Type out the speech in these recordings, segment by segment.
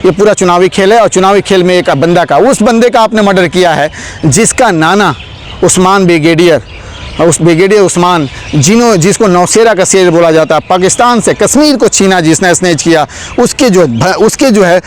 ये पूरा चुनावी खेल है और चुनावी खेल में एक बंदा का, उस बंदे का आपने मर्डर किया है जिसका नाना उस्मान ब्रिगेडियर, उस ब्रिगेडियर उस्मान जिसको नौशेरा का शेर बोला जाता है, पाकिस्तान से कश्मीर को छीना जिसने स्नेच किया, उसके जो है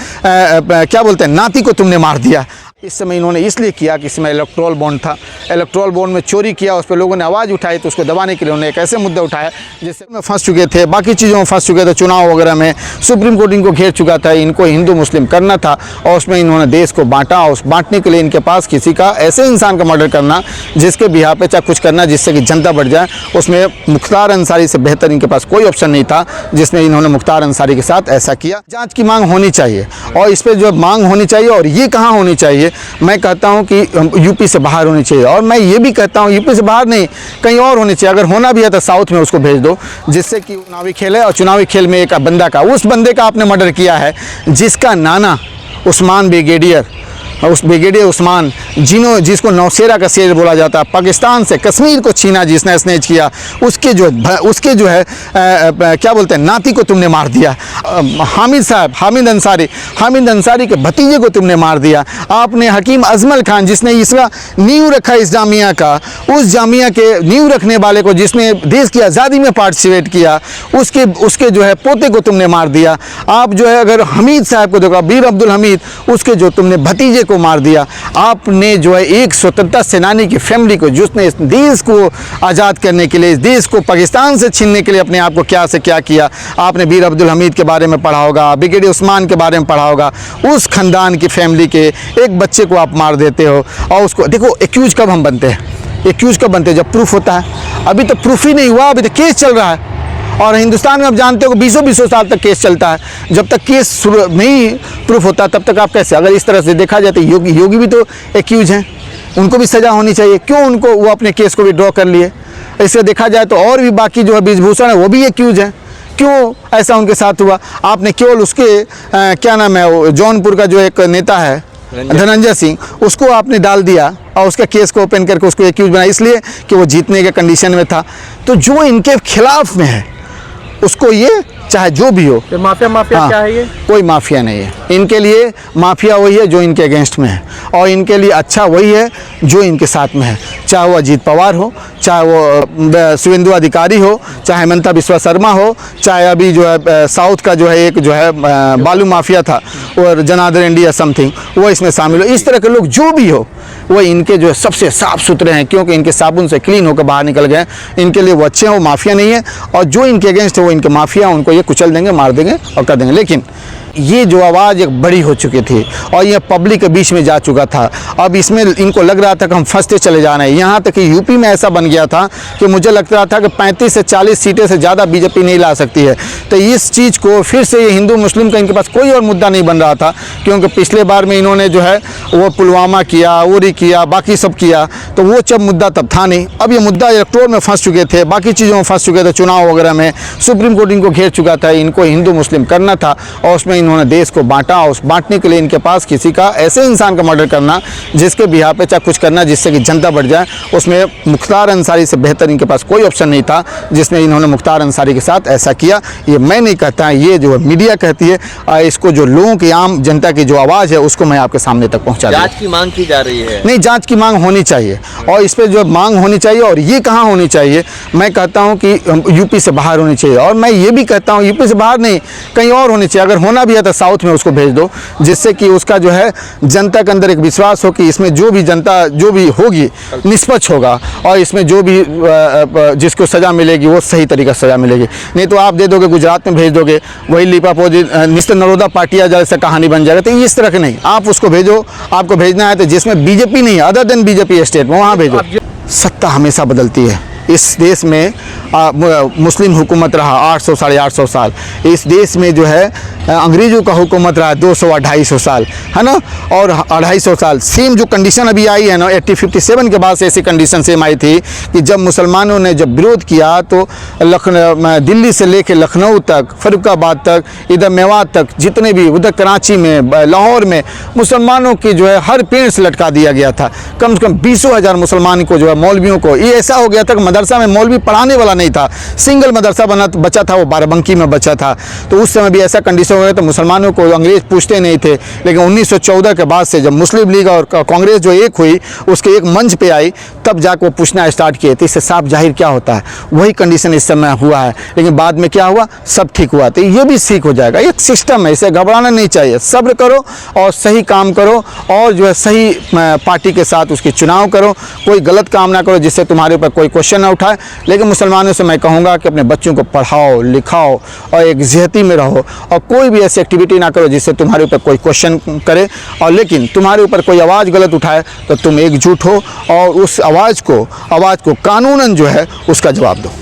क्या बोलते हैं, नाती को तुमने मार दिया। इस समय इन्होंने इसलिए किया कि इसमें इलेक्ट्रोल बॉन्ड था, इलेक्ट्रोल बॉन्ड में चोरी किया, उस पर लोगों ने आवाज़ उठाई, तो उसको दबाने के लिए उन्होंने एक ऐसे मुद्दा उठाया जिससे में फंस चुके थे, बाकी चीज़ों में फंस चुके थे, चुनाव वगैरह में सुप्रीम कोर्ट इनको घेर चुका था, इनको हिंदू मुस्लिम करना था और उसमें इन्होंने देश को बांटा। और उस बांटने के लिए इनके पास किसी का ऐसे इंसान का मर्डर करना जिसके बिहार पे चाहे कुछ करना जिससे कि जनता बढ़ जाए, उसमें मुख्तार अंसारी से बेहतर इनके पास कोई ऑप्शन नहीं था, जिसमें इन्होंने मुख्तार अंसारी के साथ ऐसा किया। जाँच की मांग होनी चाहिए और इस पर जो मांग होनी चाहिए, और ये कहाँ होनी चाहिए, मैं कहता हूं कि यूपी से बाहर होनी चाहिए। और मैं ये भी कहता हूं यूपी से बाहर नहीं, कहीं और होनी चाहिए। अगर होना भी है तो साउथ में उसको भेज दो, जिससे कि चुनावी खेल है और चुनावी खेल में एक बंदा का, उस बंदे का आपने मर्डर किया है जिसका नाना उस्मान ब्रिगेडियर, उस ब्रिगेडियर उस्मान जिसको नौशेरा का शेर बोला जाता है, पाकिस्तान से कश्मीर को छीना जिसने स्नेच किया, उसके जो है क्या बोलते हैं, नाती को तुमने मार दिया। हामिद अंसारी के भतीजे को तुमने मार दिया। आपने हकीम अजमल खान जिसने इसका नींव रखा इस जामिया का, उस जामिया के नींव रखने वाले को जिसने देश की आज़ादी में पार्टिसिपेट किया, उसके जो है पोते को तुमने मार दिया। आप जो है अगर हमीद साहब को देखो, बीर अब्दुल हमीद, उसके जो तुमने भतीजे को मार दिया। आपने जो है एक स्वतंत्रता सेनानी की फैमिली को, जिसने इस देश को आज़ाद करने के लिए, इस देश को पाकिस्तान से छीनने के लिए अपने आप को क्या से क्या किया, आपने बीर अब्दुल हमीद के बारे में पढ़ा होगा, ब्रिगेडियर उस्मान के बारे में पढ़ा होगा। उस खानदान की फैमिली के एक बच्चे को आप मार देते हो और उसको देखो। एक्यूज कब हम बनते हैं, एक्यूज कब बनते हैं, जब प्रूफ होता है। अभी तो प्रूफ ही नहीं हुआ, अभी तो केस चल रहा है और हिंदुस्तान में आप जानते हो 20 साल तक केस चलता है। जब तक केस नहीं प्रूफ होता तब तक आप कैसे, अगर इस तरह से देखा जाए तो योगी भी तो एक्यूज हैं, उनको भी सज़ा होनी चाहिए। क्यों उनको वो अपने केस को विड्रॉ कर लिए? इससे देखा जाए तो और भी बाकी जो है ब्रिजभूषण है वो भी एक्यूज हैं। क्यों ऐसा उनके साथ हुआ? आपने केवल उसके क्या नाम है, वो जौनपुर का जो एक नेता है धनंजय सिंह, उसको आपने डाल दिया और उसका केस को ओपन करके उसको एक्यूज बनाया, इसलिए कि वो जीतने के कंडीशन में था। तो जो इनके खिलाफ में है उसको ये चाहे जो भी हो, तो माफिया क्या है ये? कोई माफिया नहीं है। इनके लिए माफिया वही है जो इनके अगेंस्ट में है, और इनके लिए अच्छा वही है जो इनके साथ में है। चाहे वो अजीत पवार हो, चाहे वो शुभेंदु अधिकारी हो, चाहे हेमंता बिस्वा शर्मा हो, चाहे अभी जो है साउथ का जो है एक जो है बालू माफिया था और जनार्दन इंडिया समथिंग, वो इसमें शामिल हो। इस तरह के लोग जो भी हो वो इनके जो है सबसे साफ सुथरे हैं, क्योंकि इनके साबुन से क्लीन होकर बाहर निकल गए। इनके लिए वो अच्छे हैं, वो माफिया नहीं है। और जो इनके अगेंस्ट है वो इनके माफिया, उनको ये कुचल देंगे, मार देंगे और कर देंगे। लेकिन ये जो आवाज़ एक बड़ी हो चुकी थी और ये पब्लिक के बीच में जा चुका था। अब इसमें इनको लग रहा था कि हम फंसते चले जा रहे हैं। यहाँ तक कि यूपी में ऐसा बन गया था कि मुझे लग रहा था कि 35 से 40 सीटें से ज़्यादा बीजेपी नहीं ला सकती है। तो इस चीज़ को फिर से ये हिंदू मुस्लिम का इनके पास कोई और मुद्दा नहीं बन रहा था, क्योंकि पिछले बार में इन्होंने जो है वो पुलवामा किया, उरी किया, बाकी सब किया, तो वो जब मुद्दा तब था नहीं। अब ये मुद्दा इलेक्ट्रोल में फंस चुके थे, बाकी चीज़ों में फंस चुके थे, चुनाव वगैरह में सुप्रीम कोर्ट इनको घेर चुका था, इनको हिंदू मुस्लिम करना था और उसमें इन्होंने देश को बांटा। उस बांटने के लिए इनके पास किसी का ऐसे इंसान का मर्डर करना जिसके बिहार पे चाहे कुछ करना जिससे कि जनता बढ़ जाए, उसमें मुख्तार अंसारी से बेहतर इनके पास कोई ऑप्शन नहीं था, जिसमें इन्होंने मुख्तार अंसारी के साथ ऐसा किया। ये मैं नहीं कहता, ये जो मीडिया कहती है। इसको जो लोगों की, आम जनता की जो आवाज़ है उसको मैं आपके सामने तक पहुँचा दूँ। जांच की मांग की जा रही है। नहीं, जांच की मांग होनी चाहिए और इस पर जो मांग होनी चाहिए। और ये कहाँ होनी चाहिए, मैं कहता हूँ कि यूपी से बाहर होनी चाहिए। और मैं ये भी कहता हूँ यूपी से बाहर नहीं, कहीं और होनी चाहिए। अगर होना भी है तो साउथ में उसको भेज दो, जिससे कि उसका जो है जनता के अंदर एक विश्वास हो कि इसमें जो भी जनता जो भी होगी निष्पक्ष होगा और इसमें जो भी जिसको सज़ा मिलेगी वो सही तरीके से सज़ा मिलेगी। नहीं तो आप दे दोगे, गुजरात में भेज दोगे, वही लिपापोजी मिस्टर नरोदा पाटिया जैसे कहानी बन जाएगा। तो इस तरह के नहीं, आप उसको भेजो, आपको भेजना है तो जिसमें बीजेपी नहीं है, अदर देन बीजेपी स्टेट में, वहाँ भेजो। सत्ता हमेशा बदलती है। इस देश में मुस्लिम हुकूमत रहा 800 साढ़े 800 साल। इस देश में जो है अंग्रेज़ों का हुकूमत रहा 200-250 साल, है ना, और 250 साल। सेम जो कंडीशन अभी आई है ना 1857 के बाद से ऐसी कंडीशन सेम आई थी कि जब मुसलमानों ने जब विरोध किया तो दिल्ली से लेकर लखनऊ तक, फरुखाबाद तक, इधर मेवात तक, जितने भी उधर कराची में, लाहौर में मुसलमानों की जो है हर पेड़ से लटका दिया गया था। कम से कम 20,000 मुसलमान को जो है मौलवियों को, ये ऐसा हो गया था कि मदरसा में मौलवी पढ़ाने वाला नहीं था, सिंगल मदरसा बचा था, वो बाराबंकी में बचा था। तो उस समय भी ऐसा कंडीशन हो गया, तो मुसलमानों को अंग्रेज़ पूछते नहीं थे। लेकिन 1914 के बाद से जब मुस्लिम लीग और कांग्रेस जो एक हुई, उसके एक मंच पे आई, तब जाकर वो पूछना स्टार्ट किए। तो इससे साफ जाहिर क्या होता है, वही कंडीशन इस समय हुआ है। लेकिन बाद में क्या हुआ, सब ठीक हुआ। तो ये भी ठीक हो जाएगा, एक सिस्टम है, इसे घबराना नहीं चाहिए। सब्र करो और सही काम करो, और जो है सही पार्टी के साथ उसकी चुनाव करो। कोई गलत काम ना करो जिससे तुम्हारे ऊपर कोई क्वेश्चन ना उठाए। लेकिन मुसलमानों से मैं कहूँगा कि अपने बच्चों को पढ़ाओ लिखाओ और एक ज़िहती में रहो, और कोई भी ऐसी एक्टिविटी ना करो जिससे तुम्हारे ऊपर कोई क्वेश्चन करे। और लेकिन तुम्हारे ऊपर कोई आवाज़ गलत उठाए तो तुम एकजुट हो और उस आवाज़ को कानूनन जो है उसका जवाब दो।